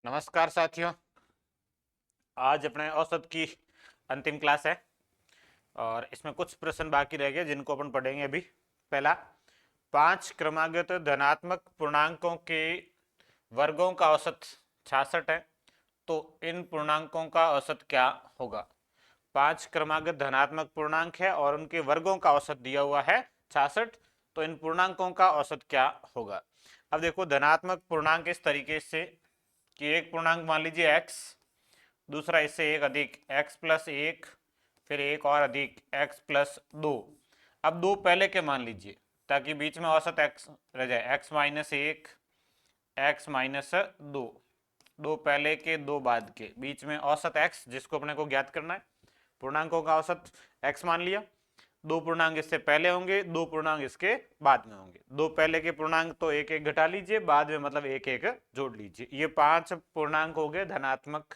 नमस्कार साथियों। आज अपने औसत की अंतिम क्लास है और इसमें कुछ प्रश्न बाकी रह गए जिनको अपन पढ़ेंगे अभी। पहला, 5 क्रमागत धनात्मक पूर्णांकों के वर्गों का औसत 66 है, तो इन पूर्णांकों का औसत क्या होगा। 5 क्रमागत धनात्मक पूर्णांक है और उनके वर्गों का औसत दिया हुआ है 66, तो इन पूर्णांकों का औसत क्या होगा। अब देखो, धनात्मक पूर्णांक इस तरीके से कि एक पूर्णांक मान लीजिए x, दूसरा इससे एक अधिक x+1, फिर एक और अधिक x+2। अब दो पहले के मान लीजिए ताकि बीच में औसत x रह जाए, x-1, x-2। दो पहले के दो बाद के, बीच में औसत x जिसको अपने को ज्ञात करना है। पूर्णांकों का औसत x मान लिया। दो पूर्णांक इससे पहले होंगे, दो पूर्णांक इसके बाद में होंगे। दो पहले के पूर्णांक तो एक एक घटा लीजिए, बाद में मतलब एक एक जोड़ लीजिए। ये 5 पूर्णांक हो गए धनात्मक।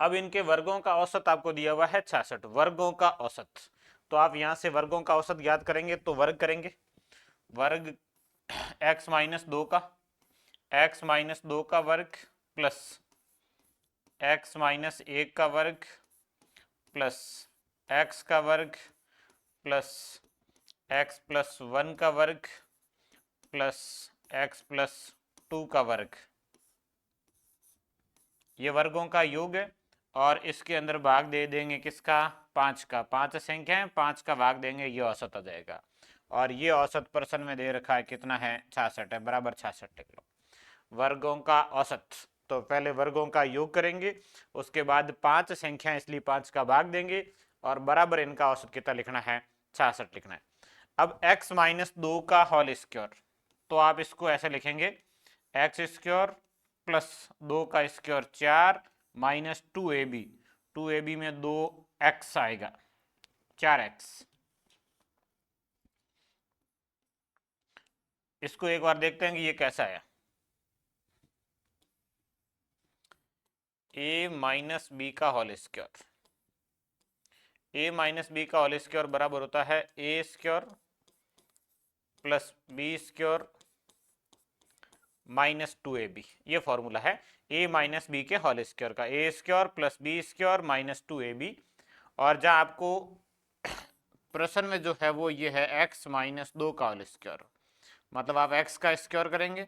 अब इनके वर्गों का औसत आपको दिया हुआ है 66, वर्गों का औसत। तो आप यहां से वर्गों का औसत ज्ञात करेंगे तो वर्ग करेंगे। वर्ग x-2 का, x-2 का वर्ग प्लस x-1 का वर्ग प्लस x का वर्ग प्लस x+1 का वर्ग प्लस x+2 का वर्ग, ये वर्गों का योग है। और इसके अंदर भाग दे देंगे किसका, 5 का। 5 संख्या है, 5 का भाग देंगे, ये औसत आ जाएगा। और ये औसत प्रश्न में दे रखा है कितना है, 66 है, बराबर 66 लिख लो। वर्गों का औसत, तो पहले वर्गों का योग करेंगे, उसके बाद 5 संख्या इसलिए 5 का भाग देंगे और बराबर इनका औसत कितना लिखना है, 66 लिखना है। अब x-2 का होल स्क्वायर, तो आप इसको ऐसे लिखेंगे, x² प्लस 2 का स्क्वायर 4 माइनस 2ab। 2ab में 2x आएगा, 4x। इसको एक बार देखते हैं कि ये कैसा है। a-b का होल स्क्वायर, a-b का होल स्क्वायर बराबर होता है a² plus b² minus 2ab। ये फॉर्मूला है a-b के होल स्क्वायर का, a² plus b² minus 2ab। और जहाँ आपको प्रश्न में जो है वो ये है x-2 का होल स्क्वायर, मतलब आप x का स्क्वायर करेंगे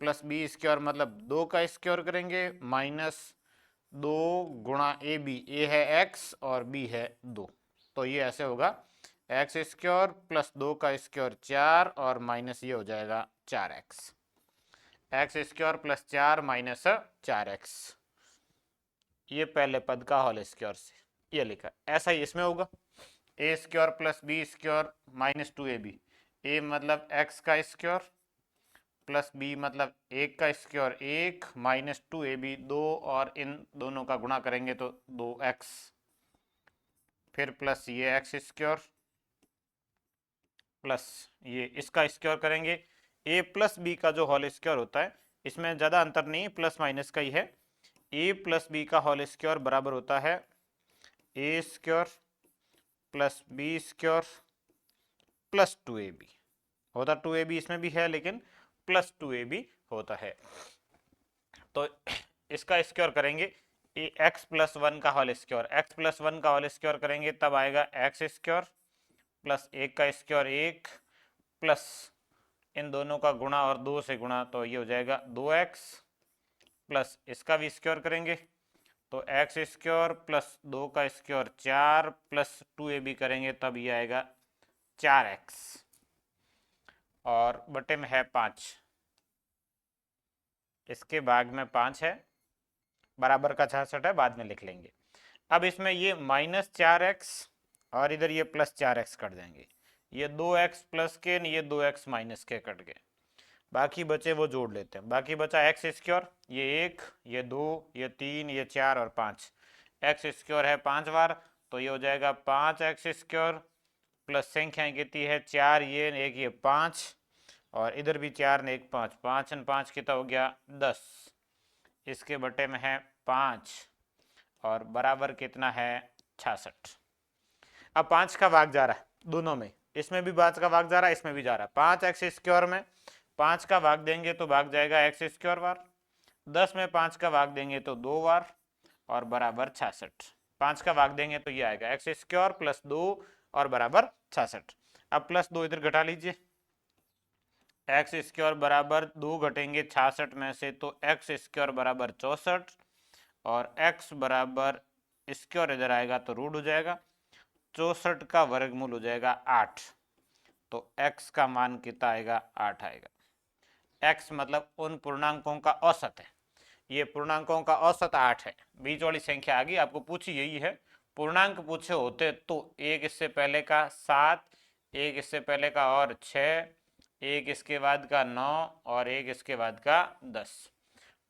प्लस b² मतलब 2 का स्क्वायर करेंगे माइनस 2 गुणा ab। a है x और b है 2, तो ये ऐसे होगा x² प्लस 2 का स्क्वायर 4 और माइनस ये हो जाएगा 4x। x² plus 4 minus 4x, ये पहले पद का होल स्क्वायर से ये लिखा। ऐसा ही इसमें होगा, a² plus b² minus 2ab। a मतलब x का स्क्वायर प्लस b मतलब 1 का स्क्वायर 1 माइनस 2ab 2, और इन दोनों का गुणा करेंगे तो 2x, फिर प्लस ये x² प्लस ये इसका स्क्वायर करेंगे। a प्लस बी का जो होल स्क्वायर होता है, इसमें ज़्यादा अंतर नहीं, प्लस माइनस का ही है। a प्लस बी का होल स्क्वायर बराबर होता है a² plus b² plus 2ab। होता 2ab इसमें भी है लेकिन प्लस 2ab होता है। तो इसका स्क्वायर करेंगे, x+1 का होल स्क्वायर, x+1 का होल स्क्वायर करेंगे तब आएगा x² प्लस 1 का स्क्वायर 1 प्लस इन दोनों का गुणा और 2 से गुणा, तो ये हो जाएगा 2x प्लस इसका भी स्क्वायर करेंगे तो x² प्लस 2 का स्क्वायर 4 प्लस 2ab करेंगे तब ये आएगा 4x और बटे में है 5, इसके भाग में 5 है, बराबर का 66 है, बाद में लिख लेंगे। अब इसमें ये -4x और इधर ये +4x कट देंगे, ये 2x प्लस के ये 2x माइनस के कट गए, बाकी बचे वो जोड़ लेते हैं। बाकी बचा x², ये 1, ये 2, ये 3, ये 4 और 5। x² है 5 बार, तो ये हो जाएगा 5x² प्लस संख्याएं कितनी है 4, ये 1, ये 5 और इधर भी 4 ने 1 5, 5 और 5 कितना हो गया 10, इसके बटे में है 5 और बराबर कितना है 66। अब 5 का भाग जा रहा है दोनों में, इसमें भी 5 का भाग जा रहा है, इसमें भी जा रहा है। 5x² में 5 का भाग देंगे तो भाग जाएगा x² बार, 10 में 5 का भाग देंगे तो 2 बार और बराबर 66। 5 का भाग देंगे तो ये आएगा एक्स स्क्वायर प्लस 2 और बराबर 66। अब प्लस 2 इधर घटा लीजिए, एक्स स्क्वायर बराबर 2 घटेंगे 66 में से तो एक्स स्क्वायर बराबर 64 और एक्स बराबर स्क्वायर इधर आएगा तो रूट हो जाएगा, 64 का वर्गमूल हो जाएगा 8, तो x का मान कितना आएगा 8 आएगा। x मतलब उन पूर्णांकों का औसत है, ये पूर्णांकों का औसत 8 है। बीच वाली संख्या आ गई, आपको पूछी यही है, पूर्णांक पूछे होते तो एक इससे पहले का 7, एक इससे पहले का और 6, एक इसके बाद का 9 और एक इसके बाद का 10।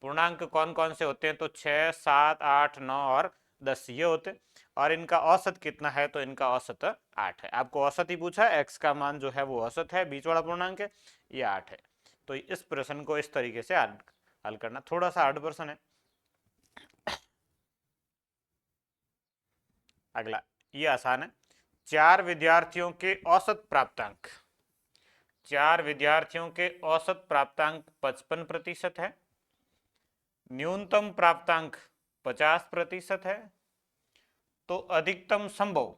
पूर्णांक कौन कौन से होते हैं तो 6, 7, 8, 9 और 10 ये होते, और इनका औसत कितना है तो इनका औसत 8 है। आपको औसत ही पूछा है, x का मान जो है वो औसत है, बीच वाला पूर्णांक है, ये 8 है। तो इस प्रश्न को इस तरीके से हल करना, थोड़ा सा हार्ड प्रश्न है। अगला ये आसान है, 4 विद्यार्थियों के औसत प्राप्तांक, 4 विद्यार्थियों के औसत प्राप्तांक 55% है, न्यूनतम प्राप्तांक 50% है, तो अधिकतम संभव,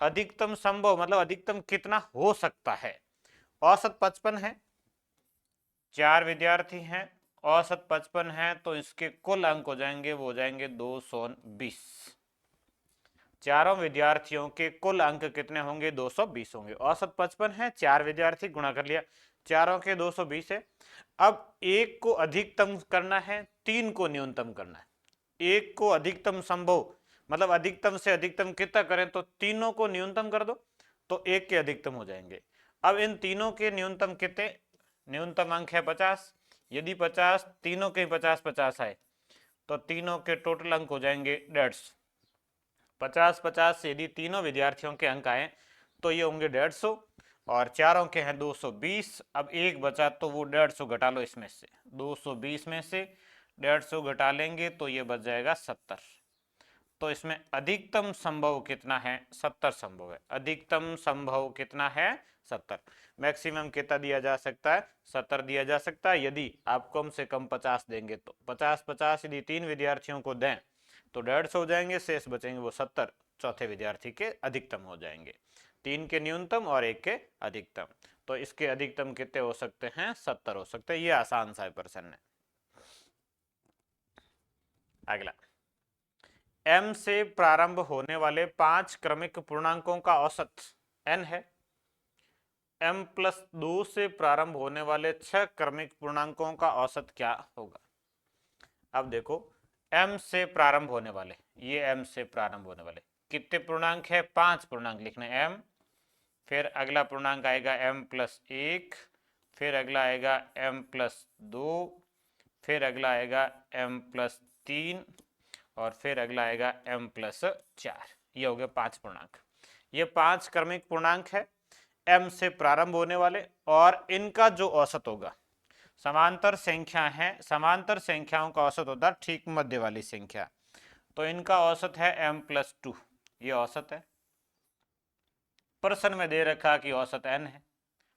अधिकतम संभव मतलब अधिकतम कितना हो सकता है, औसत 55 है, 4 विद्यार्थी हैं, औसत 55 है, तो इसके कुल अंक हो जाएंगे वो हो जाएंगे 220। चारों विद्यार्थियों के कुल अंक कितने होंगे 220 होंगे। औसत 55 है, 4 विद्यार्थी गुणा कर लिया, चारों के 220 है। अब एक को अधिकतम करना है, 3 को न्यूनतम करना है। एक को अधिकतम संभव मतलब अधिकतम से अधिकतम कितना करें तो तीनों को न्यूनतम कर दो तो एक के अधिकतम हो जाएंगे। अब इन तीनों के न्यूनतम कितने, न्यूनतम अंक है 50, यदि 50 तीनों के 50-50 आए तो तीनों के टोटल अंक हो जाएंगे 150। 50-50 से यदि तीनों विद्यार्थियों के अंक आए तो ये होंगे 150 और चारों के हैं 220। अब एक बचा तो वो 150 घटा लो इसमें से, 220 में से 150 घटा लेंगे तो ये बच जाएगा 70। तो इसमें अधिकतम संभव कितना है 70 संभव है, अधिकतम संभव कितना है 70। मैक्सिमम कितना दिया जा सकता है 70 दिया जा सकता है। यदि आप कम से कम 50 देंगे तो 50-50 यदि 3 विद्यार्थियों को दें तो 150 हो जाएंगे, शेष बचेंगे वो 70, चौथे विद्यार्थी के अधिकतम हो जाएंगे, 3 के न्यूनतम और 1 के अधिकतम। तो इसके अधिकतम कितने हो सकते हैं 70 हो सकते हैं। ये आसान सा प्रश्न है। अगला, m से प्रारंभ होने वाले 5 क्रमिक पूर्णांकों का औसत n है, m प्लस 2 से प्रारंभ होने वाले 6 क्रमिक पूर्णांकों का औसत क्या होगा। अब देखो m से प्रारंभ होने वाले, ये m से प्रारंभ होने वाले कितने पूर्णांक है 5 पूर्णांक लिखने m, फिर अगला पूर्णांक आएगा m प्लस 1, फिर अगला आएगा m प्लस 2, फिर अगला आएगा m प्लस 3 और फिर अगला आएगा m प्लस 4। ये हो गए 5 पूर्णांक। ये 5 क्रमिक पूर्णांक है m से प्रारंभ होने वाले और इनका जो औसत होगा, समांतर संख्या है, समांतर संख्याओं का औसत होता है ठीक मध्य वाली संख्या, तो इनका औसत है m प्लस 2, ये औसत है। प्रश्न में दे रखा कि औसत n है,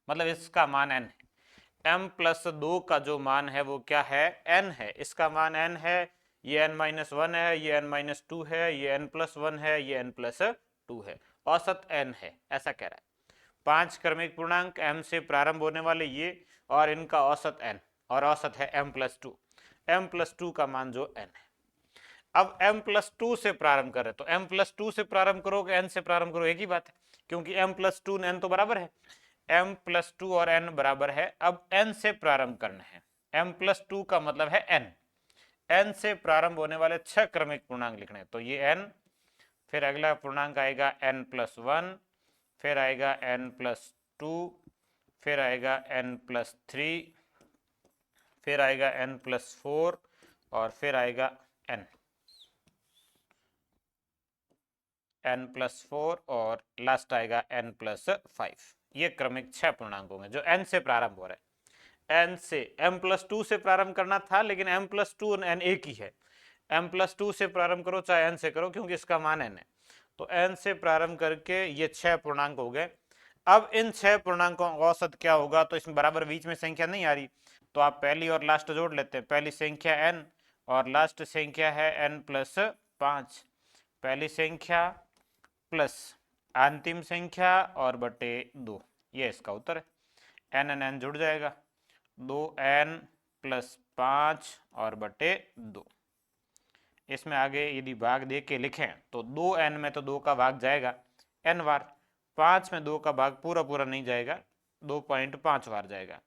मतलब इसका मान n है। m प्लस 2 का जो मान है वो क्या है n है, इसका मान n है, ये n माइनस 1 है, ये n माइनस 2 है, ये n प्लस 1 है, ये n प्लस 2 है, औसत n है, ऐसा कह रहा है। 5 क्रमिक पूर्णांक m से प्रारंभ होने वाले ये और इनका औसत n और औसत है m प्लस 2, m प्लस 2 का मान जो n है। अब m प्लस 2 से प्रारंभ करें तो m प्लस 2 से प्रारंभ करोगे n से प्रारंभ करो एक ही बात है, क्योंकि m प्लस 2 n तो बराबर है, m प्लस 2 और n बराबर है। अब n से प्रारंभ करना है, m प्लस 2 का मतलब है n, n से प्रारंभ होने वाले 6 क्रमिक पूर्णांक लिखने, तो ये n, फिर अगला पूर्णांक आएगा n प्लस 1, फिर आएगा n प्लस 2, फिर आएगा n प्लस 3, फिर आएगा n प्लस 4 और फिर आएगा n प्लस 4 और लास्ट आएगा n प्लस 5। ये क्रमिक 6 पूर्णांक होंगे जो n से प्रारंभ हो रहे हैं। n से m प्लस 2 से प्रारंभ करना था लेकिन m प्लस 2 और n एक ही है, m प्लस 2 से प्रारंभ करो चाहे n से करो क्योंकि इसका मान n है, तो n से प्रारंभ करके ये 6 पूर्णांक हो गए। अब इन 6 पूर्णांकों का औसत क्या होगा, तो इसमें बराबर बीच में संख्या नहीं आ रही, तो आप पहली और लास्ट जोड़ लेते हैं। पहली संख्या n और लास्ट संख्या है n प्लस 5। पहली संख्या प्लस अंतिम संख्या और बटे 2, ये इसका उत्तर है। n n जुड़ जाएगा, 2n प्लस 5 और बटे 2। इसमें आगे यदि भाग दे के लिखें तो 2n में तो 2 का भाग जाएगा n बार, 5 में 2 का भाग पूरा पूरा नहीं जाएगा, 2.5 बार जाएगा।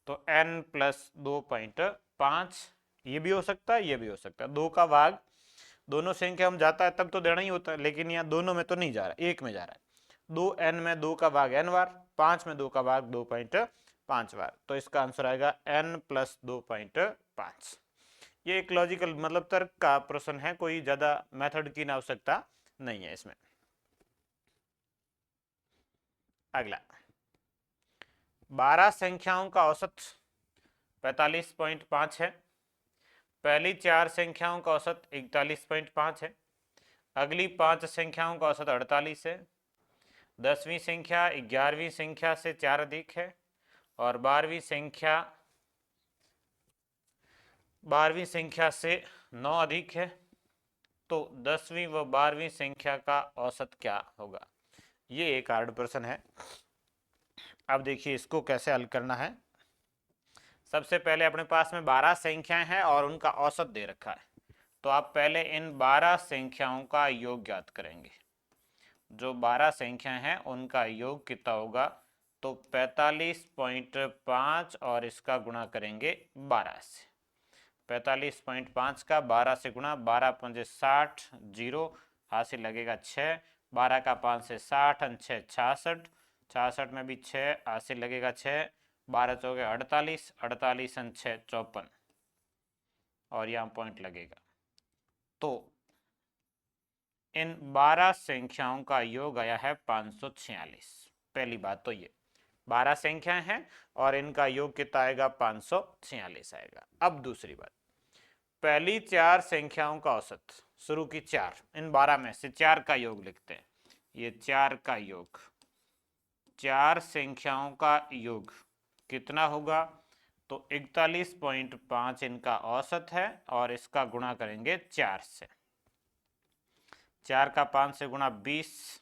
तो n प्लस 2.5, ये भी हो सकता है, ये भी हो सकता है। 2 का भाग दोनों संख्या में जाता है तब तो देना ही होता है, लेकिन यहाँ दोनों में तो नहीं जा रहा, एक में जा रहा है। 2n में 2 का भाग n बार, 5 में 2 का भाग 2.5 बार। तो इसका आंसर आएगा n प्लस 2.5। ये एक लॉजिकल मतलब तर्क का प्रश्न है, कोई ज्यादा मेथड की आवश्यकता नहीं है इसमें। अगला 12 संख्याओं का औसत 45.5 है। पहली 4 संख्याओं का औसत 41.5 है। अगली 5 संख्याओं का औसत 48 है। 10वीं संख्या 11वीं संख्या से 4 अधिक है और 12वीं संख्या से 9 अधिक है। तो 10वीं व 12वीं संख्या का औसत क्या होगा? ये एक हार्ड प्रश्न है। अब देखिए इसको कैसे हल करना है। सबसे पहले अपने पास में 12 संख्याएं हैं और उनका औसत दे रखा है, तो आप पहले इन 12 संख्याओं का योग ज्ञात करेंगे। जो 12 संख्याएं हैं उनका योग कितना होगा, तो 45.5 और इसका गुणा करेंगे 12 से। 45.5 का 12 से गुणा, 12 पंजे 60, जीरो हासिल लगेगा 6, 12 का 5 से 60, 6 66, 66 में भी 6 हासिल लगेगा 6, 12 चौके 48, 48 6 54 और यहाँ पॉइंट लगेगा। तो इन 12 संख्याओं का योग आया है 546। पहली बात तो ये 12 संख्याएं हैं और इनका योग कितना आएगा, 546 आएगा। अब दूसरी बात, पहली 4 संख्याओं का औसत, शुरू की 4, इन 12 में से 4 का योग लिखते हैं। ये 4 का योग, 4 संख्याओं का योग कितना होगा, तो 41.5 इनका औसत है और इसका गुणा करेंगे 4 से। 4 का 5 से गुणा 20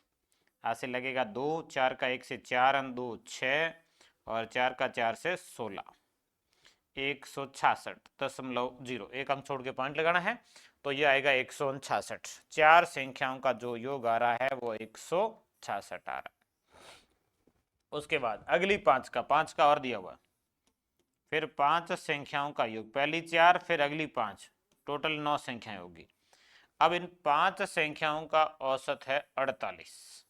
हासिल लगेगा 2, 4 का 1 से 4 अंक 2 6 और 4 का 4 से 16, 166.0, एक अंक छोड़ के पॉइंट लगाना है, तो ये आएगा 166। 4 संख्याओं का जो योग आ रहा है वो 166 आ रहा है। उसके बाद अगली 5 का और दिया हुआ, फिर 5 संख्याओं का योग, पहली 4 फिर अगली 5, टोटल 9 संख्याएं होगी। अब इन 5 संख्याओं का औसत है 48,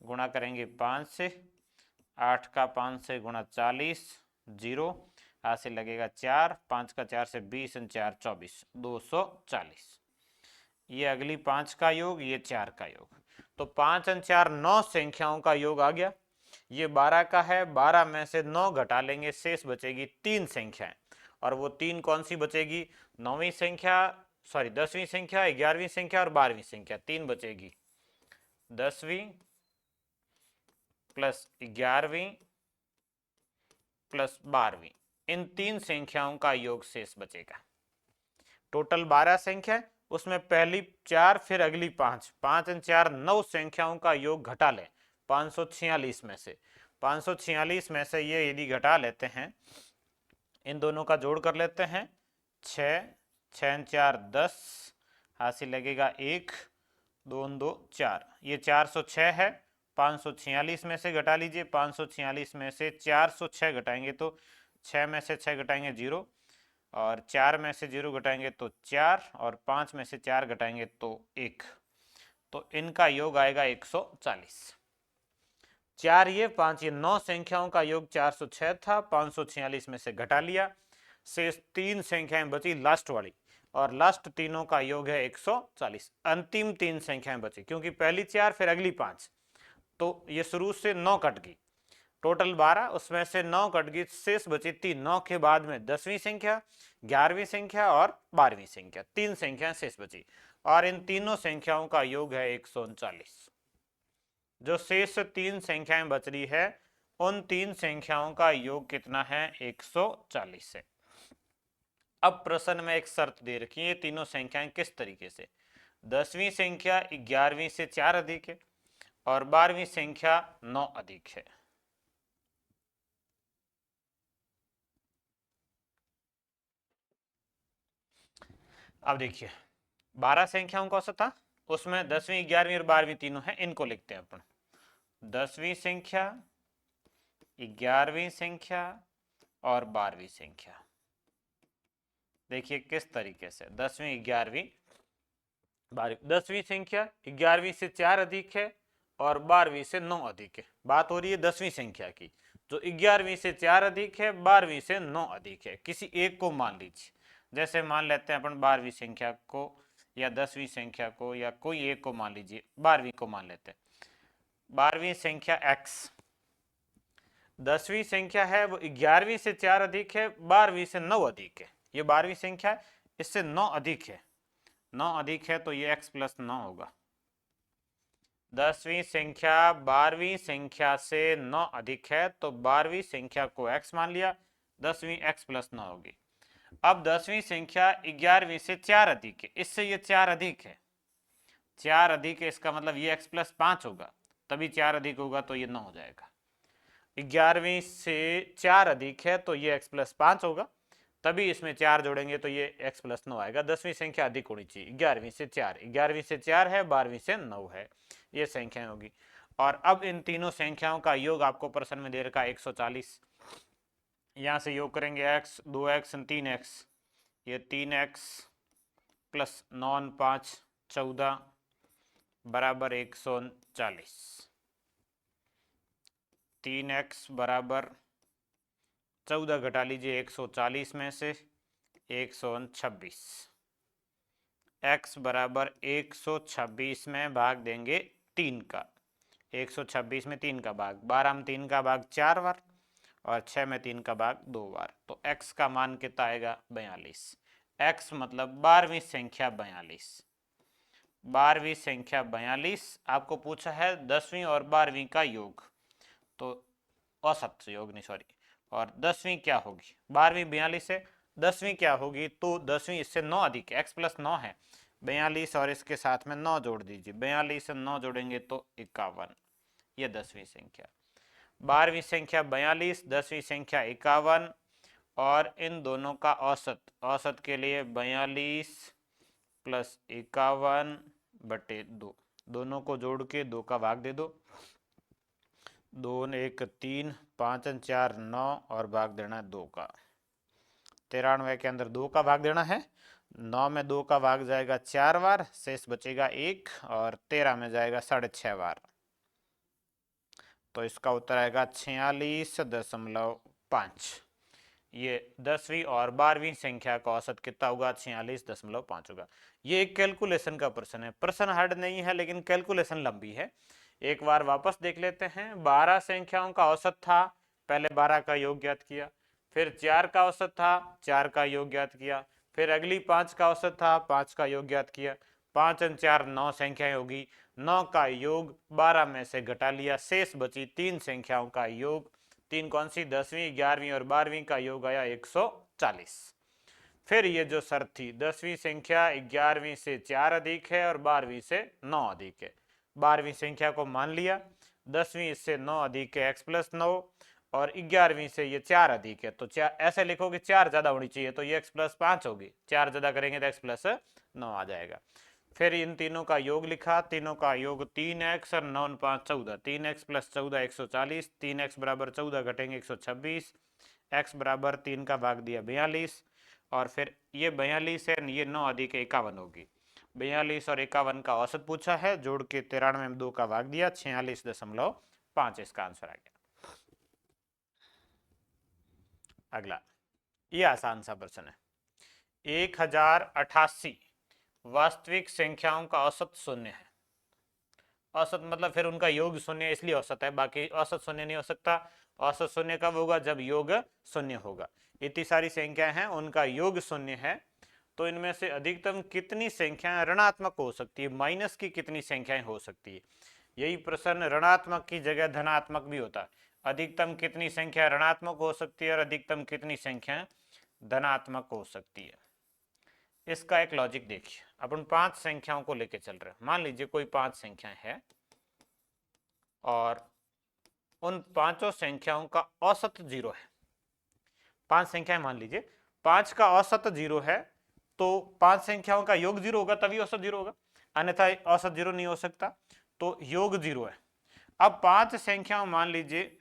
गुणा करेंगे 5 से, 8 का 5 से गुणा 40, जीरो हासिल लगेगा 4, 5 का 4 से 20, 4 24, 240। ये अगली 5 का योग, ये 4 का योग, तो 5 और 4 9 संख्याओं का योग आ गया। ये 12 का है, 12 में से 9 घटा लेंगे, शेष बचेगी 3 संख्याएं, और वो 3 कौन सी बचेगी, 9वीं संख्या, सॉरी 10वीं संख्या, 11वीं संख्या और 12वीं संख्या, 3 बचेगी। 10वीं प्लस 11वीं प्लस 12वीं, इन 3 संख्याओं का योग शेष बचेगा। टोटल 12 संख्या, उसमें पहली 4 फिर अगली 5, 5 और 4 9 संख्याओं का योग घटा लें 546 में से। 546 में से ये यदि घटा लेते हैं, इन दोनों का जोड़ कर लेते हैं, 6 6 4 10 हासिल लगेगा 1, 2 2 4, ये 406 है। 546 में से घटा लीजिए, 546 में से 406 घटाएंगे तो 6 में से 6 घटाएंगे 0, और 4 में से 0 घटाएंगे तो 4, और 5 में से 4 घटाएंगे तो 1, तो इनका योग आएगा 140। 4 ये 5 ये 9 संख्याओं का योग 406 था, 546 में से घटा लिया, शेष 3 संख्याएं बची लास्ट वाली, और लास्ट तीनों का योग है 140। अंतिम 3 संख्याएं बची, क्योंकि पहली 4 फिर अगली 5, तो ये शुरू से 9 कट गई, टोटल 12, उसमें से 9 कट गई, शेष बची 3। 9 के बाद में 10वीं संख्या, 11वीं संख्या और 12वीं संख्या, 3 संख्याएं शेष बची, और इन तीनों संख्याओं का योग है 139। जो शेष 3 संख्याएं बच रही है उन 3 संख्याओं का योग कितना है 140 है। अब प्रश्न में एक शर्त दे रखी है, ये तीनों संख्याएं किस तरीके से, 10वीं संख्या 11वीं से 4 अधिक है और 12वीं संख्या 9 अधिक है। अब देखिए 12 संख्याओं का औसत था, उसमें 10वीं 11वीं और 12वीं तीनों हैं, इनको लिखते हैं अपन। 10वीं संख्या 11वीं संख्या और 12वीं संख्या। देखिए किस तरीके से 10वीं 11वीं 12वीं। 10वीं संख्या 11वीं से 4 अधिक है और 12वीं से 9 अधिक है। बात हो रही है 10वीं संख्या की, जो 11वीं से 4 अधिक है 12वीं से 9 अधिक है। किसी एक को मान लीजिए, जैसे मान लेते हैं अपन 12वीं संख्या को या 10वीं संख्या को या कोई एक को मान लीजिए, 12वीं को मान लेते हैं। 12वीं संख्या x, 10वीं संख्या है वो 11वीं से 4 अधिक है, 12वीं से 9 अधिक है। ये 12वीं संख्या है, इससे 9 अधिक है, 9 अधिक है तो ये x प्लस 9 होगा। 10वीं संख्या 12वीं संख्या से 9 अधिक है तो 12वीं संख्या को x मान लिया, 10वीं x प्लस 9 होगी। अब 10वीं संख्या 11वीं से 4 अधिक है, इससे ये 4 अधिक है, 4 अधिक है, इसका मतलब ये x प्लस 5 होगा, तभी 4 अधिक होगा तो ये 9 हो जाएगा। 11वीं से 4 अधिक है तो ये x प्लस 5 होगा, तभी इसमें 4 जोड़ेंगे तो ये x प्लस 9 आएगा। 10वीं संख्या अधिक होनी चाहिए, 11वीं से 4, 11वीं से 4 है, 12वीं से 9 है, ये संख्याएं होगी। और अब इन तीनों संख्याओं का योग आपको प्रश्न में दे रखा है 140। यहाँ से योग करेंगे x 2x 3x, ये 3x प्लस 9 5 14 बराबर 140। 3x बराबर 14 घटा लीजिए 140 में से 126, x बराबर 126 में भाग देंगे 3 का, 126 में 3 का भाग, 12 में 3 का भाग 4 बार और 6 में 3 का भाग 2 बार, तो x का मान कितना आएगा 42। x मतलब 12वीं संख्या 42, 12वीं संख्या 42। आपको पूछा है 10वीं और 12वीं का योग, तो औसत योग नहीं सॉरी, और 10वीं क्या होगी, 12वीं 42 है, 10वीं क्या होगी, तो 10वीं इससे 9 अधिक है, x प्लस 9 है, 42 और इसके साथ में 9 जोड़ दीजिए, 42 से 9 जोड़ेंगे तो 51, ये 10वीं संख्या। 12वीं संख्या 42, 10वीं संख्या 51, और इन दोनों का औसत, औसत के लिए 42 प्लस 51 बटे 2, दोनों को जोड़ के 2 का भाग दे दो, 2 1 3 5 4 9 और भाग देना है 2 का। 93 के अंदर 2 का भाग देना है, 9 में 2 का भाग जाएगा 4 बार, शेष बचेगा 1, और 13 में जाएगा 6.5 बार, तो इसका उत्तर आएगा 46.5। ये 10वीं और 12वीं संख्या का औसत कितना होगा 46.5 होगा। ये एक कैलकुलेशन का प्रश्न है, प्रश्न हार्ड नहीं है लेकिन कैलकुलेशन लंबी है। एक बार वापस देख लेते हैं। 12 संख्याओं का औसत था, पहले 12 का योग ज्ञात किया, फिर 4 का औसत था, 4 का योग ज्ञात किया, फिर अगली 5 का औसत था, 5 का योग ज्ञात किया, 5 और 4 9 संख्याएं होगी, 9 का योग 12 में से घटा लिया, शेष बची 3 संख्याओं का योग, 3 कौन सी, 10वीं 11वीं और 12वीं का योग आया 140। फिर ये जो शर्त थी 10वीं संख्या 11वीं से 4 अधिक है और 12वीं से 9 अधिक है, 12वीं संख्या को मान लिया, 10वीं इससे 9 अधिक है x प्लस 9, और 11वीं से ये 4 अधिक है, तो 4 ऐसे लिखोगे 4 ज्यादा होनी चाहिए तो ये x प्लस 5 होगी, 4 ज्यादा करेंगे तो x प्लस 9 आ जाएगा। फिर इन तीनों का योग लिखा, तीनों का योग 3x और 9 5 14, 3x प्लस 14 140, 3x बराबर 14 घटेंगे 126, x बराबर 3 का भाग दिया 42, और फिर ये 42 है, ये 9 अधिक 51 होगी, 42 और 51 का औसत पूछा है, जोड़ के 93 में 2 का भाग दिया, 46.5 इसका आंसर आ गया। अगला, ये आसान सा प्रश्न है। 1088 वास्तविक संख्याओं का औसत शून्य है। औसत मतलब फिर उनका योग शून्य, इसलिए औसत है, बाकी औसत शून्य नहीं हो सकता। औसत शून्य कब होगा, जब योग शून्य होगा। इतनी सारी संख्याएं हैं, उनका योग शून्य है, तो इनमें से अधिकतम कितनी संख्याएं ऋणात्मक हो सकती है, माइनस की कितनी संख्याएं हो सकती है। यही प्रश्न ऋणात्मक की जगह धनात्मक भी होता है। अधिकतम कितनी संख्या ऋणात्मक हो सकती है और अधिकतम कितनी संख्या धनात्मक हो सकती है। इसका एक लॉजिक देखिए, अपन 5 संख्याओं को लेके चल रहे हैं। मान लीजिए कोई 5 संख्याएं है और उन पांचों संख्याओं का औसत 0 है। 5 संख्याएं मान लीजिए, 5 का औसत 0 है, तो 5 संख्याओं का योग 0 होगा तभी औसत 0 होगा, अन्यथा औसत 0 नहीं हो सकता। तो योग 0 है। अब 5 संख्याओं मान लीजिए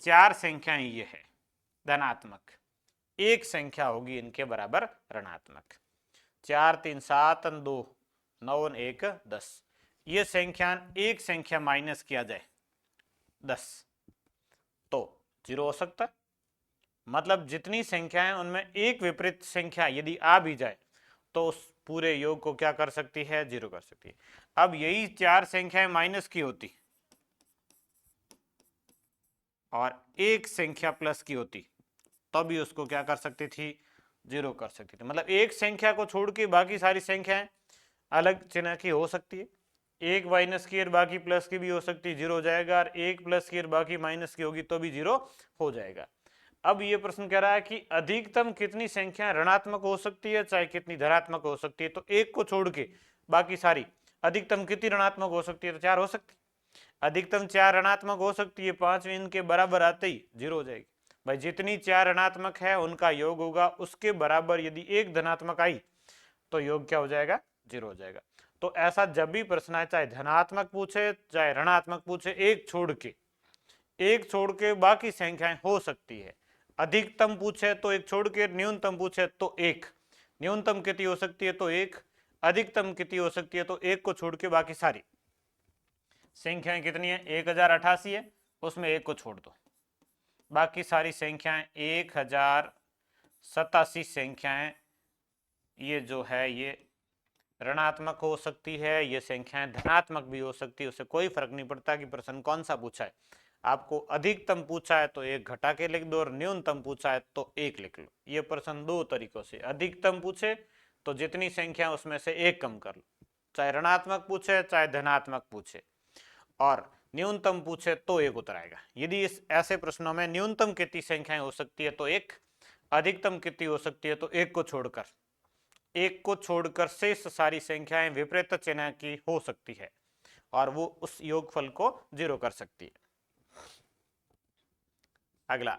4 संख्याएं ये है धनात्मक, एक संख्या होगी इनके बराबर ऋणात्मक। 4 3 7 2 9 1 10, ये संख्या एक संख्या माइनस किया जाए 10 तो 0 हो सकता है। मतलब जितनी संख्याएं उनमें एक विपरीत संख्या यदि आ भी जाए तो उस पूरे योग को क्या कर सकती है, 0 कर सकती है। अब यही 4 संख्याएं माइनस की होती और एक संख्या प्लस की होती तो भी उसको क्या कर सकती थी, 0 कर सकती थी। मतलब एक संख्या को छोड़ के बाकी सारी संख्याएं अलग चिन्ह की हो सकती है। एक माइनस की और बाकी प्लस की भी हो सकती है, 0 हो जाएगा, और एक प्लस की और बाकी माइनस की होगी तो भी 0 हो जाएगा। अब ये प्रश्न कह रहा है कि अधिकतम कितनी संख्या ऋणात्मक हो सकती है चाहे कितनी धनात्मक हो सकती है। तो एक को छोड़ के बाकी सारी अधिकतम कितनी ऋणात्मक हो सकती है, तो 4 हो सकती है। अधिकतम 4 ऋणात्मक हो सकती है, 5 इनके बराबर आते ही 0 हो जाएगी। भाई जितनी 4 ऋणात्मक है उनका योग होगा उसके बराबर, यदि एक धनात्मक आई तो योग क्या हो जाएगा, 0 हो जाएगा। तो ऐसा जब भी प्रश्न है, चाहे धनात्मक पूछे चाहे ऋणात्मक पूछे, एक छोड़ के बाकी संख्याएं हो सकती है। अधिकतम पूछे तो एक छोड़ के, न्यूनतम पूछे तो एक, न्यूनतम कितनी हो सकती है तो एक, अधिकतम कितनी हो सकती है तो एक को छोड़ के बाकी सारी संख्याएं कितनी है, 1088 है, उसमें एक को छोड़ दो, बाकी सारी संख्याएं 1087 संख्याएं ये जो है ये ऋणात्मक हो सकती है, ये संख्याएं धनात्मक भी हो सकती है। उससे कोई फर्क नहीं पड़ता कि प्रश्न कौन सा पूछा है। आपको अधिकतम पूछा है तो एक घटा के लिख दो और न्यूनतम पूछा है तो एक लिख लो। ये प्रश्न दो तरीकों से, अधिकतम पूछे तो जितनी संख्या उसमें से एक कम कर लो, चाहे ऋणात्मक पूछे चाहे धनात्मक पूछे, और न्यूनतम पूछे तो एक उत्तर आएगा। यदि इस ऐसे प्रश्नों में न्यूनतम कितनी संख्याएं हो सकती है तो एक, अधिकतम कितनी हो सकती है तो एक को छोड़कर शेष सारी संख्याएं विपरीत चिन्ह की हो सकती है और वो उस योगफल को 0 कर सकती है। अगला,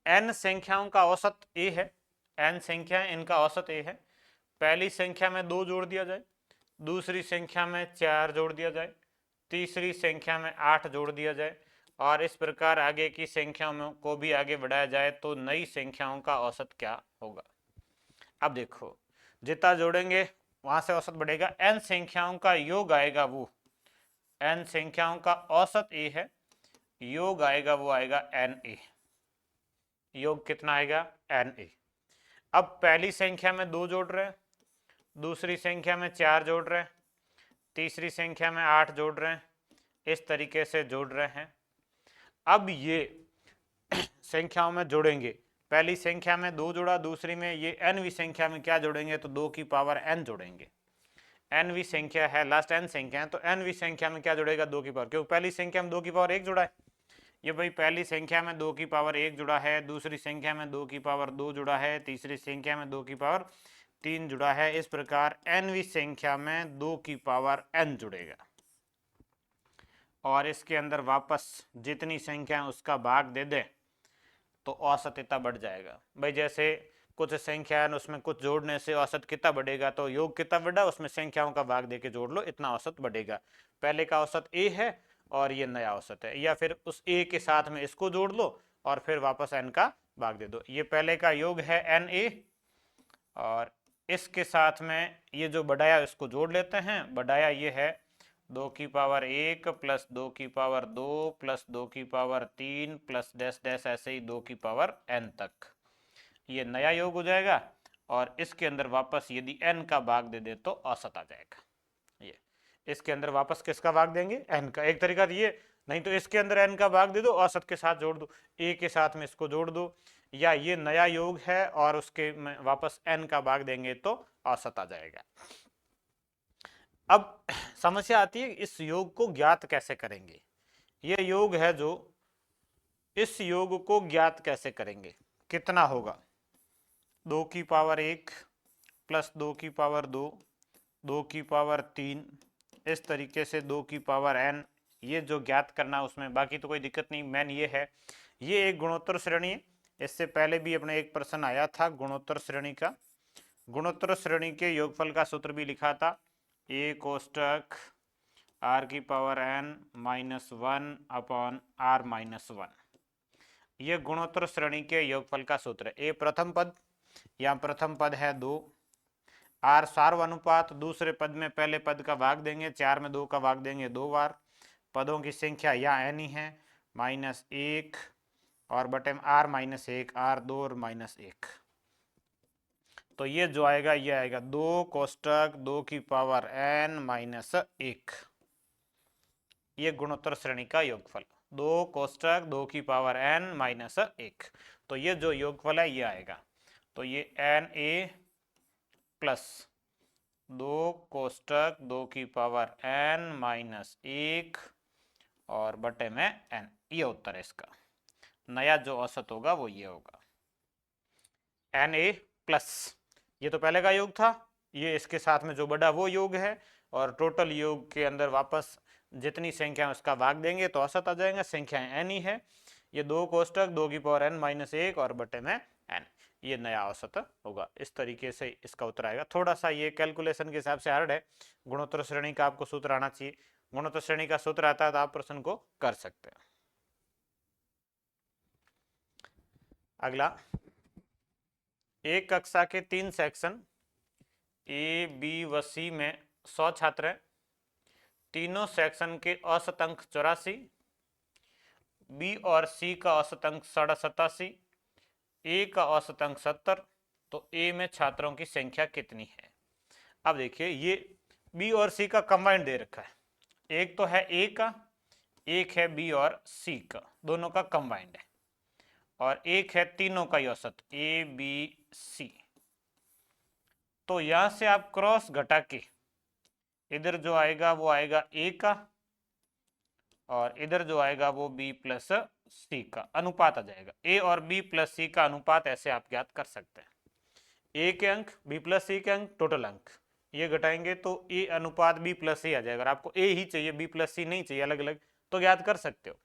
n संख्याओं का औसत a है। n संख्याएं, इनका औसत a है। पहली संख्या में 2 जोड़ दिया जाए, दूसरी संख्या में 4 जोड़ दिया जाए, तीसरी संख्या में 8 जोड़ दिया जाए, और इस प्रकार आगे की संख्याओं को भी आगे बढ़ाया जाए तो नई संख्याओं का औसत क्या होगा। अब देखो, जितना जोड़ेंगे वहां से औसत बढ़ेगा। n संख्याओं का योग आएगा, वो n संख्याओं का औसत a है, योग आएगा वो आएगा na। योग कितना आएगा, na। अब पहली संख्या में 2 जोड़ रहे हैं, दूसरी संख्या में 4 जोड़ रहे हैं, तीसरी संख्या में 8 जोड़ रहे हैं, इस तरीके से जोड़ रहे हैं। अब ये संख्याओं में जोड़ेंगे, पहली संख्या में 2 जोड़ा, दूसरी में ये nवीं संख्या में क्या जोड़ेंगे तो 2 की पावर n जोड़ेंगे। nवीं संख्या है, लास्ट n संख्या है, तो nवीं संख्या में क्या जुड़ेगा, 2 की पावर, क्योंकि पहली संख्या में 2 की पावर 1 जुड़ा है। ये भाई पहली संख्या में 2 की पावर 1 जुड़ा है, दूसरी संख्या में 2 की पावर 2 जुड़ा है, तीसरी संख्या में 2 की पावर 3 जुड़ा है। इस प्रकार nवीं संख्या में 2 की पावर n जुड़ेगा और इसके अंदर वापस जितनी संख्या है उसका भाग दे दे तो औसत इतना बढ़ जाएगा। भाई जैसे कुछ संख्या है उसमें कुछ जोड़ने से औसत कितना बढ़ेगा, तो योग कितना बढ़ा उसमें संख्याओं का भाग देके जोड़ लो, इतना औसत बढ़ेगा। पहले का औसत a है और ये नया औसत है, या फिर उस a के साथ में इसको जोड़ लो और फिर वापस n का भाग दे दो। ये पहले का योग है na और इसके साथ में ये जो बढ़ाया इसको जोड़ लेते हैं। बढ़ाया ये है 2 की पावर 1 प्लस 2 की पावर 2 प्लस 2 की पावर 3 प्लस डैश डैश, ऐसे ही 2 की पावर n तक, ये नया योग हो जाएगा। और इसके अंदर वापस यदि n का भाग दे दे तो औसत आ जाएगा। ये इसके अंदर वापस किसका भाग देंगे, n का। एक तरीका ये, नहीं तो इसके अंदर n का भाग दे दो, औसत के साथ जोड़ दो, a के साथ में इसको जोड़ दो, या ये नया योग है और उसके में वापस n का भाग देंगे तो औसत आ जाएगा। अब समस्या आती है इस योग को ज्ञात कैसे करेंगे। ये योग है जो, इस योग को ज्ञात कैसे करेंगे, कितना होगा, 2 की पावर 1 प्लस 2 की पावर 2, 2 की पावर 3, इस तरीके से 2 की पावर n, ये जो ज्ञात करना उसमें बाकी तो कोई दिक्कत नहीं। मेन ये है, ये एक गुणोत्तर श्रेणी है। इससे पहले भी अपने एक प्रश्न आया था गुणोत्तर श्रेणी का। गुणोत्तर श्रेणी के योगफल का सूत्र भी लिखा था, a कोष्टक r की power n minus 1 upon r minus 1। ये गुणोत्तर श्रेणी के योगफल का सूत्र है। a प्रथम पद, यहाँ प्रथम पद है 2, r सार्वनुपात, दूसरे पद में पहले पद का भाग देंगे, 4 में 2 का भाग देंगे 2 बार, पदों की संख्या यहाँ n ही है, -1 और बटे में r माइनस 1, r2 और -1। तो ये जो आएगा ये आएगा 2 कोष्टक 2 की पावर n माइनस 1। ये गुणोत्तर श्रेणी का योगफल, 2 कोष्टक 2 की पावर n माइनस 1। तो ये जो योगफल है ये आएगा, तो ये na प्लस 2 कोष्टक 2 की पावर n माइनस 1 और बटे में n, ये उत्तर है इसका। नया जो औसत होगा वो ये होगा Na प्लस, ये तो पहले का योग था, ये इसके साथ में जो बढ़ा वो योग है, और टोटल योग के अंदर वापस जितनी संख्या उसका भाग देंगे तो औसत आ जाएगा, संख्या n ही है। ये 2 कोष्टक 2 की पावर n माइनस 1 और बटे में n, ये नया औसत होगा। इस तरीके से इसका उत्तर आएगा। थोड़ा सा ये कैलकुलेशन के हिसाब से हार्ड है, गुणोत्तर श्रेणी का आपको सूत्र आना चाहिए। गुणोत्तर श्रेणी का सूत्र आता है तो आप प्रश्न को कर सकते हैं। अगला, एक कक्षा के 3 सेक्शन ए बी व सी में 100 छात्र हैं। तीनों सेक्शन के औसत अंक 84, बी और सी का औसत अंक 87, ए का औसत अंक 70, तो ए में छात्रों की संख्या कितनी है। अब देखिए ये बी और सी का कंबाइंड दे रखा है, एक तो है ए का, एक है बी और सी का, दोनों का कंबाइंड है, और एक है तीनों का औसत ए बी सी। तो यहां से आप क्रॉस घटा के इधर जो आएगा वो आएगा ए का, और इधर जो आएगा वो बी प्लस सी का अनुपात आ जाएगा। ए और बी प्लस सी का अनुपात ऐसे आप ज्ञात कर सकते हैं। ए के अंक बी प्लस सी के अंक टोटल अंक, ये घटाएंगे तो ए अनुपात बी प्लस सी आ जाएगा। अगर आपको ए ही चाहिए बी प्लस सी नहीं चाहिए अलग अलग तो ज्ञात कर सकते हो।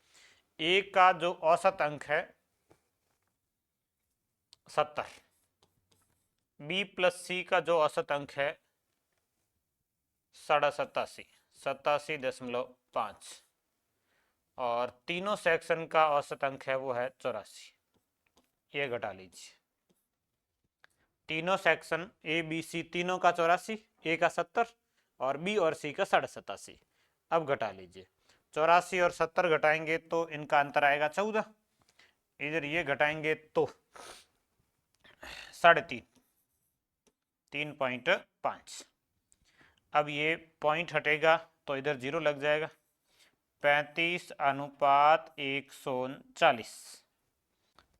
ए का जो औसत अंक है 70, बी प्लस सी का जो औसत अंक है 87, 87.5, और तीनों सेक्शन का औसत अंक है वो है 84, ये घटा लीजिए। तीनों सेक्शन ए बी सी तीनों का 84, ए का 70 और बी और सी का 87। अब घटा लीजिए, 84 और 70 घटाएंगे तो इनका अंतर आएगा 14, इधर ये घटाएंगे तो 3.5, 3.5। अब ये पॉइंट हटेगा तो इधर 0 लग जाएगा, 35:140,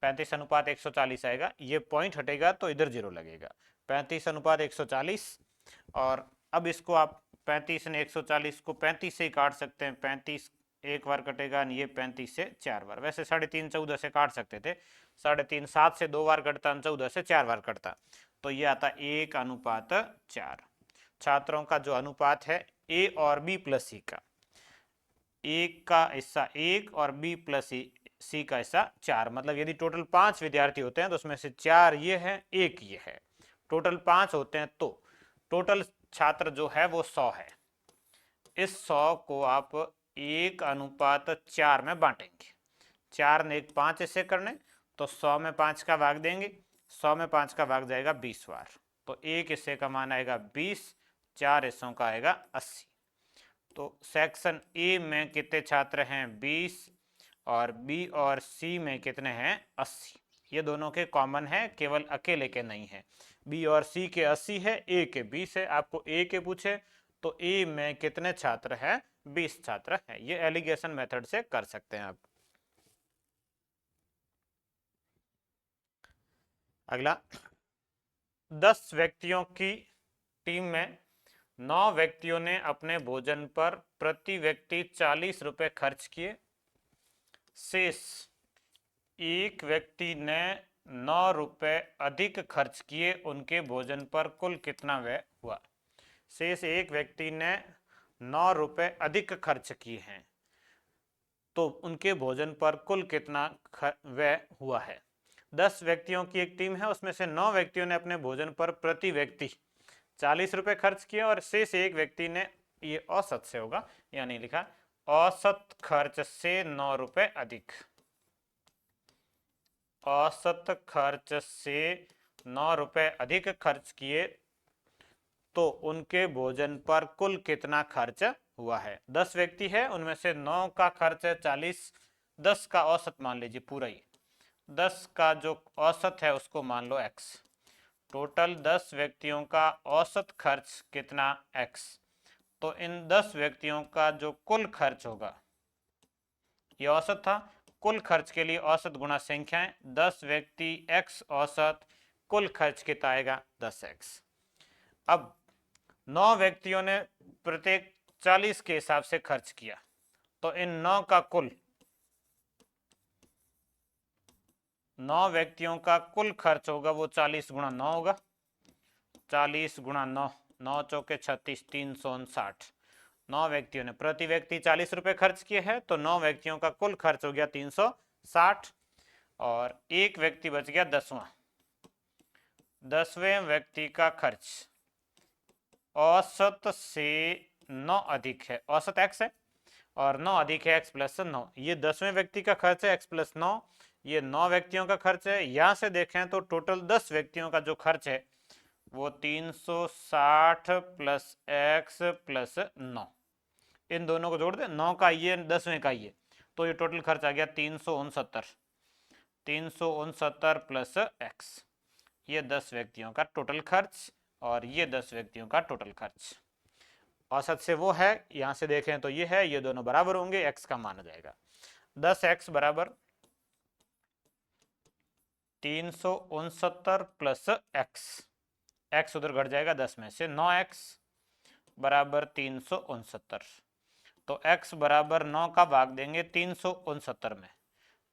35:140 आएगा। ये पॉइंट हटेगा तो इधर 0 लगेगा, 35:140। और अब इसको आप 35 ने 140 को 35 से ही काट सकते हैं, 35 एक बार कटेगा, ये 35 से 4 बार, वैसे 3.5 14 से काट सकते थे, 3.5 7 से 2 बार कटता, 14 से 4 बार कटता, तो ये आता 1:4। छात्रों का जो अनुपात है ए और बी प्लस सी का, एक का हिस्सा 1 और बी प्लस सी का हिस्सा 4, मतलब यदि टोटल 5 विद्यार्थी होते हैं तो उसमें से 4 ये है 1 ये है, टोटल 5 होते हैं तो टोटल छात्र जो है वो 100 है। इस 100 को आप 1:4 में बांटेंगे, 4 ने 5 ऐसे करने तो 100 में 5 का भाग देंगे, 100 में 5 का भाग जाएगा 20 बार, तो एक हिस्से का मान आएगा 20, 4 हिस्सों का आएगा 80। तो सेक्शन ए में कितने छात्र हैं 20, और बी और सी में कितने हैं 80। ये दोनों के कॉमन है, केवल अकेले के नहीं है। बी और सी के 80 है, ए के 20 है। आपको ए के पूछे तो ए में कितने छात्र हैं 20 छात्र हैं। ये एलिगेशन मेथड से कर सकते हैं आप। अगला, 10 व्यक्तियों की टीम में 9 व्यक्तियों ने अपने भोजन पर प्रति व्यक्ति 40 रुपए खर्च किए। शेष एक व्यक्ति ने 9 रुपए अधिक खर्च किए, उनके भोजन पर कुल कितना व्यय हुआ। शेष एक व्यक्ति ने 9 रुपए अधिक खर्च किए हैं, तो उनके भोजन पर कुल कितना व्यय हुआ है। 10 व्यक्तियों की एक टीम है, उसमें से 9 व्यक्तियों ने अपने भोजन पर प्रति व्यक्ति 40 रुपए खर्च किए और शेष एक व्यक्ति ने, ये औसत से होगा, यानी लिखा औसत खर्च से 9 रुपए अधिक। औसत खर्च से 9 रुपए अधिक खर्च किए, तो उनके भोजन पर कुल कितना खर्च हुआ है। 10 व्यक्ति है, उनमें से 9 का खर्च है 40, 10 का औसत मान लीजिए पूरा ही, 10 का जो औसत है उसको मान लो x। टोटल 10 व्यक्तियों का औसत खर्च कितना x, तो इन 10 व्यक्तियों का जो कुल खर्च होगा, ये औसत था, कुल खर्च के लिए औसत गुणा संख्याएं, 10 व्यक्ति x औसत, कुल खर्च कितना आएगा 10x। अब 9 व्यक्तियों ने प्रत्येक 40 के हिसाब से खर्च किया, तो इन 9 का कुल, 9 व्यक्तियों का कुल खर्च होगा वो 40 गुणा 9 होगा, 40 गुणा 9, 9 चौके 36, 359। 9 व्यक्तियों ने प्रति व्यक्ति 40 रुपए खर्च किए हैं, तो 9 व्यक्तियों का कुल खर्च हो गया 360 और एक व्यक्ति बच गया 10वां। 10वें व्यक्ति का खर्च औसत से 9 अधिक है, औसत x है और 9 अधिक है x प्लस 9, ये 10वें व्यक्ति का खर्च है x प्लस 9, ये 9 व्यक्तियों का खर्च है। यहां से देखें तो टोटल 10 व्यक्तियों का जो खर्च है वो 360 प्लस x प्लस 9, इन दोनों को जोड़ दे, 9 का ये 10वें का ये, तो ये टोटल खर्च आ गया 369, 369 प्लस x, ये 10 व्यक्तियों का टोटल खर्च और ये 10 व्यक्तियों का टोटल खर्च। औसत से वो है, यहां से देखें तो ये है, ये दोनों बराबर होंगे, x का मान आ जाएगा 10x बराबर 369 प्लस x उधर घट जाएगा 10 में से, 9x बराबर 369, तो x बराबर 9 का भाग देंगे 369 में,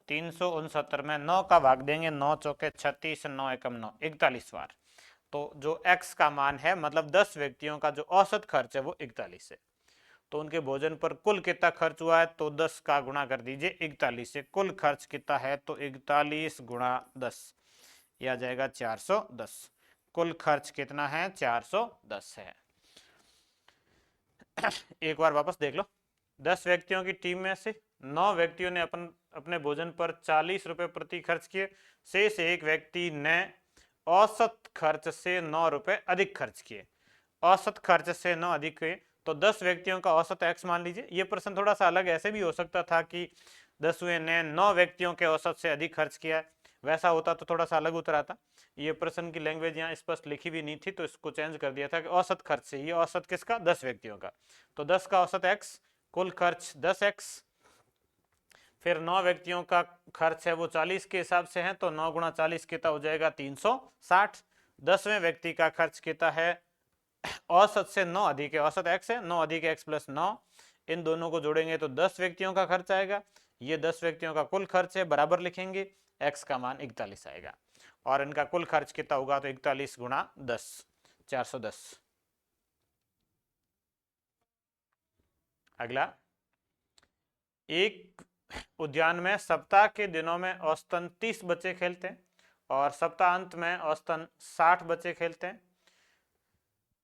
369 में 9 का भाग देंगे, 9 चौके 36, 9 एकम 9, 41 बार, तो जो x का मान है, मतलब 10 व्यक्तियों का जो औसत खर्च है वो 41 है। तो उनके भोजन पर कुल कितना खर्च हुआ है, तो 10 का गुणा कर दीजिए 41 से, कुल खर्च कितना है, तो 41 गुणा 10, यह आ जाएगा 410, कुल खर्च कितना है 410 है। एक बार वापस देख लो, 10 व्यक्तियों की टीम में से 9 व्यक्तियों ने अपने भोजन पर 40 रुपए प्रति खर्च किए, शेष एक व्यक्ति ने औसत खर्च से 9 रुपए अधिक खर्च किए। औसत खर्च से 9 अधिक किए, तो 10 व्यक्तियों का औसत x मान लीजिए। ये प्रश्न थोड़ा सा अलग ऐसे भी हो सकता था कि 10वें ने 9 व्यक्तियों के औसत से अधिक खर्च किया है, वैसा होता तो थोड़ा सा अलग उतर आता। ये प्रश्न की लैंग्वेज यहाँ स्पष्ट लिखी भी नहीं थी, तो इसको चेंज कर दिया था कि औसत खर्च से, ये औसत किसका, 10 व्यक्तियों का, तो 10 का औसत x, कुल खर्च 10x, फिर 9 व्यक्तियों का खर्च है वो 40 के हिसाब से है, तो 9 गुणा 40 कितना हो जाएगा 360। 10वें व्यक्ति का खर्च कितना है, औसत से 9 अधिक है, औसत x है, 9 अधिक x प्लस 9, इन दोनों को जोड़ेंगे तो 10 व्यक्तियों का खर्च आएगा, ये 10 व्यक्तियों का कुल खर्च है, बराबर लिखेंगे, x का मान 41 आएगा और इनका कुल खर्च कितना होगा, तो 41 गुणा 10, 410। अगला, एक उद्यान में सप्ताह के दिनों में औसतन 30 बच्चे खेलते हैं और सप्ताह अंत में औसतन 60 बच्चे खेलते हैं।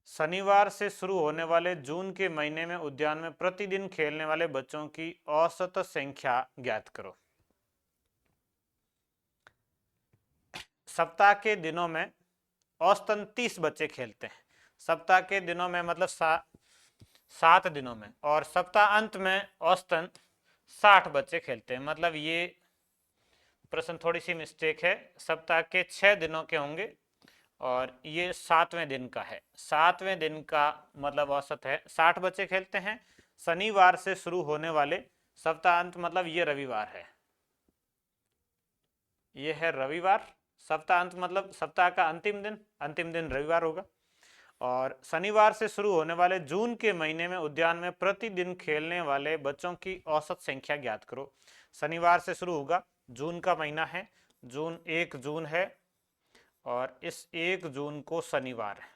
शनिवार से शुरू होने वाले जून के महीने में उद्यान में प्रतिदिन खेलने वाले बच्चों की औसत संख्या ज्ञात करो। सप्ताह के दिनों में औसतन 30 बच्चे खेलते हैं, सप्ताह के दिनों में मतलब 7 दिनों में, और सप्ताह अंत में औसतन 60 बच्चे खेलते हैं, मतलब ये प्रश्न थोड़ी सी मिस्टेक है, सप्ताह के 6 दिनों के होंगे और ये 7वें दिन का है, 7वें दिन का मतलब औसत है 60 बच्चे खेलते हैं। शनिवार से शुरू होने वाले सप्ताह अंत मतलब ये रविवार है, ये है रविवार, सप्ताह अंत मतलब सप्ताह का अंतिम दिन रविवार होगा, और शनिवार से शुरू होने वाले जून के महीने में उद्यान में प्रतिदिन खेलने वाले बच्चों की औसत संख्या ज्ञात करो। शनिवार से शुरू होगा, जून का महीना है, जून 1 जून है और इस 1 जून को शनिवार है,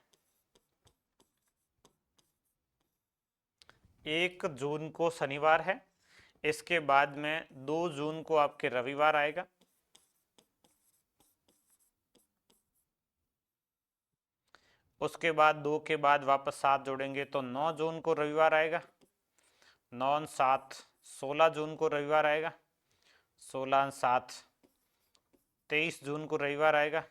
1 जून को शनिवार है। इसके बाद में 2 जून को आपके रविवार आएगा, उसके बाद 2 के बाद वापस 7 जोड़ेंगे तो 9 जून को रविवार आएगा, 9 7 16 जून को रविवार आएगा, 16 7 23 जून को रविवार आएगा,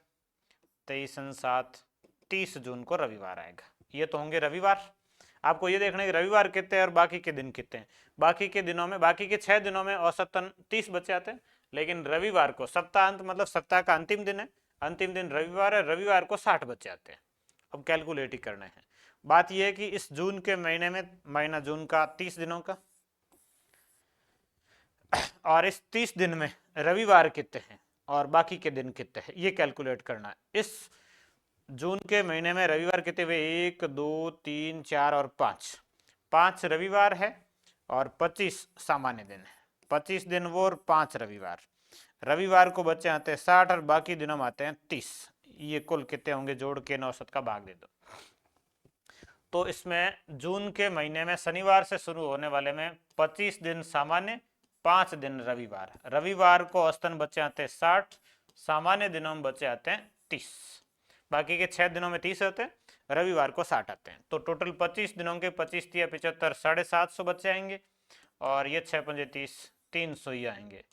23 7 30 जून को रविवार आएगा। ये तो होंगे रविवार। आपको ये देखना है कि रविवार कितने हैं और बाकी के दिन कितने हैं। बाकी के दिनों में, बाकी के 6 दिनों में औसतन 30 बच्चे आते हैं, लेकिन रविवार को सप्ताहांत मतलब सप्ताह का अंतिम दिन है, अंतिम दिन रविवार है, रविवार को 60 बच्चे आते हैं। अब कैलकुलेट ही करना है। बात यह है कि इस जून के महीने में, महीना जून का 30 दिनों का, और इस 30 दिन में रविवार कितने हैं और बाकी के दिन कितने हैं, ये कैलकुलेट करना है। इस जून के महीने में रविवार कितने हुए, 1 2 3 4 और 5 रविवार है और 25 सामान्य दिन है। 25 दिन वो और 5 रविवार। रविवार को बच्चे आते हैं 60 और बाकी दिनों में आते हैं 30। ये कुल कितने होंगे, जोड़ के 9 का भाग दे दो। तो इसमें जून के महीने में शनिवार से शुरू होने वाले में 25 दिन सामान्य, 5 दिन रविवार। रविवार को औसतन बच्चे आते हैं 60, सामान्य दिनों में बच्चे आते हैं 30, बाकी के 6 दिनों में 30 आते हैं, रविवार को 60 आते हैं। तो टोटल 25 दिनों के 25 या 75 750 बच्चे आएंगे और ये 6 5 30 300 ही आएंगे।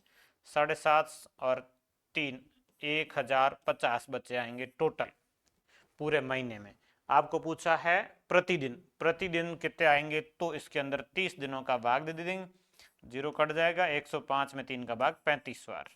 750 और 3 1050 बच्चे आएंगे टोटल पूरे महीने में। आपको पूछा है प्रतिदिन, प्रतिदिन कितने आएंगे, तो इसके अंदर 30 दिनों का भाग दे देंगे, 0 कट जाएगा, 105 में 3 का भाग 35 बार।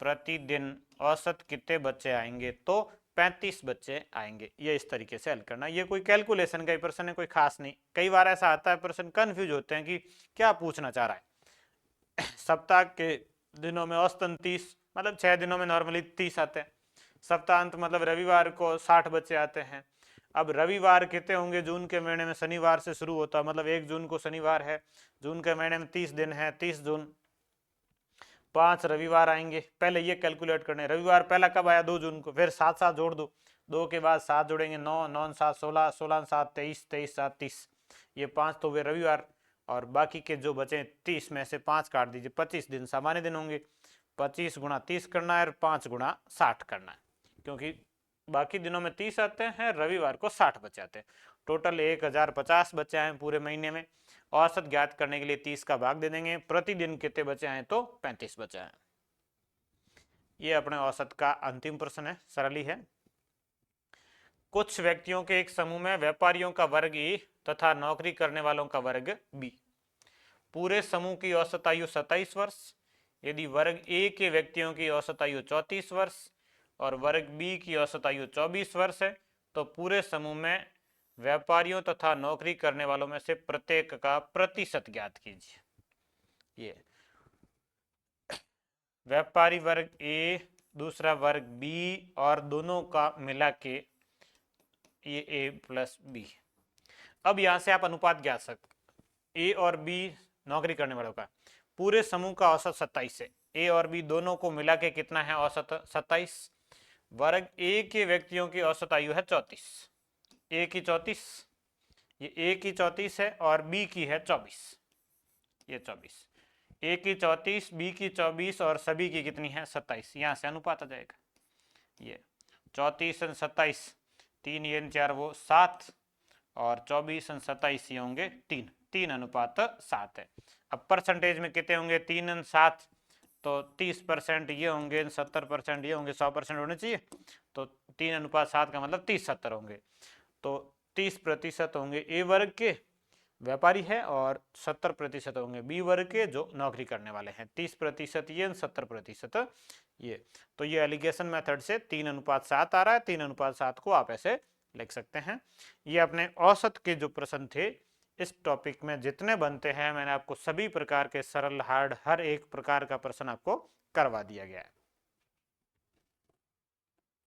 प्रतिदिन औसत कितने बच्चे आएंगे, तो 35 बच्चे आएंगे। ये इस तरीके से हल करना। ये कोई कैलकुलेशन का ही प्रश्न है, कोई खास नहीं। कई बार ऐसा आता है प्रश्न कंफ्यूज होते हैं कि क्या पूछना चाह रहा है। सप्ताह के दिनों में औसतन 30, मतलब 6 दिनों में नॉर्मली 30 आते हैं। सप्ताहांत मतलब रविवार को 60 बच्चे आते हैं। अब रविवार कितने होंगे, जून के महीने में शनिवार से शुरू होता है, मतलब 1 जून को शनिवार है, जून के महीने में 30 दिन है, 30 जून, 5 रविवार आएंगे। पहले ये कैलकुलेट करने, रविवार पहला कब आया, 2 जून को, फिर 7 7 जोड़ दो, 2 के बाद 7 जोड़ेंगे, 9 9 7 16, 16 7 23, 23 7 30, ये 5 तो वे रविवार, और बाकी के जो बचे 30 में से 5 काट दीजिए, 25 दिन सामान्य दिन होंगे। 25 गुणा 30 करना है और 5 गुणा 60 करना है, क्योंकि बाकी दिनों में 30 आते हैं, रविवार को 60 बचे आते हैं। टोटल 1050 बच्चे आए पूरे महीने में। औसत ज्ञात करने के लिए 30 का भाग दे देंगे। प्रतिदिन कितने बचे आए, तो 35 बचे आए। ये अपने औसत का अंतिम प्रश्न है, सरल ही है। कुछ व्यक्तियों के एक समूह में व्यापारियों का वर्ग ए तथा नौकरी करने वालों का वर्ग बी। पूरे समूह की औसत आयु 27 वर्ष। यदि वर्ग ए के व्यक्तियों की औसत आयु 34 वर्ष और वर्ग बी की औसत आयु 24 वर्ष है, तो पूरे समूह में व्यापारियों तथा नौकरी करने वालों में से प्रत्येक का प्रतिशत ज्ञात कीजिए। ये व्यापारी वर्ग ए, दूसरा वर्ग बी, और दोनों का मिला के ये ए प्लस बी। अब यहां से आप अनुपात ज्ञात सकते, ए और बी नौकरी करने वालों का, पूरे समूह का औसत 27 है, ए और बी दोनों को मिला के कितना है, औसत 27। वर्ग ए के व्यक्तियों की औसत आयु है 34, ए की 34, ये ए की 34 है और बी की है 24, ये 24, ए की 34, बी की 24 और सभी की कितनी है, 27। यहां से अनुपात आ जाएगा, ये 34 और 27, 3 ये 4 वो 7, और 24 और 27 ये होंगे 3, 3 अनुपात 7 है। अब परसेंटेज में कितने होंगे, 3 और 7, तो 30% ये होंगे, 70% ये होंगे, 100% होने चाहिए, तो 3 अनुपात 7 का मतलब 30-70 होंगे। तो 30% होंगे ए वर्ग के व्यापारी है और 70% होंगे बी वर्ग के जो नौकरी करने वाले हैं। 30% ये, 70% ये। तो ये एलिगेशन मेथड से 3 अनुपात 7 आ रहा है, 3 अनुपात 7 को आप ऐसे लिख सकते हैं। ये अपने औसत के जो प्रश्न थे इस टॉपिक में जितने बनते हैं, मैंने आपको सभी प्रकार के सरल हार्ड हर एक प्रकार का प्रश्न आपको करवा दिया गया है।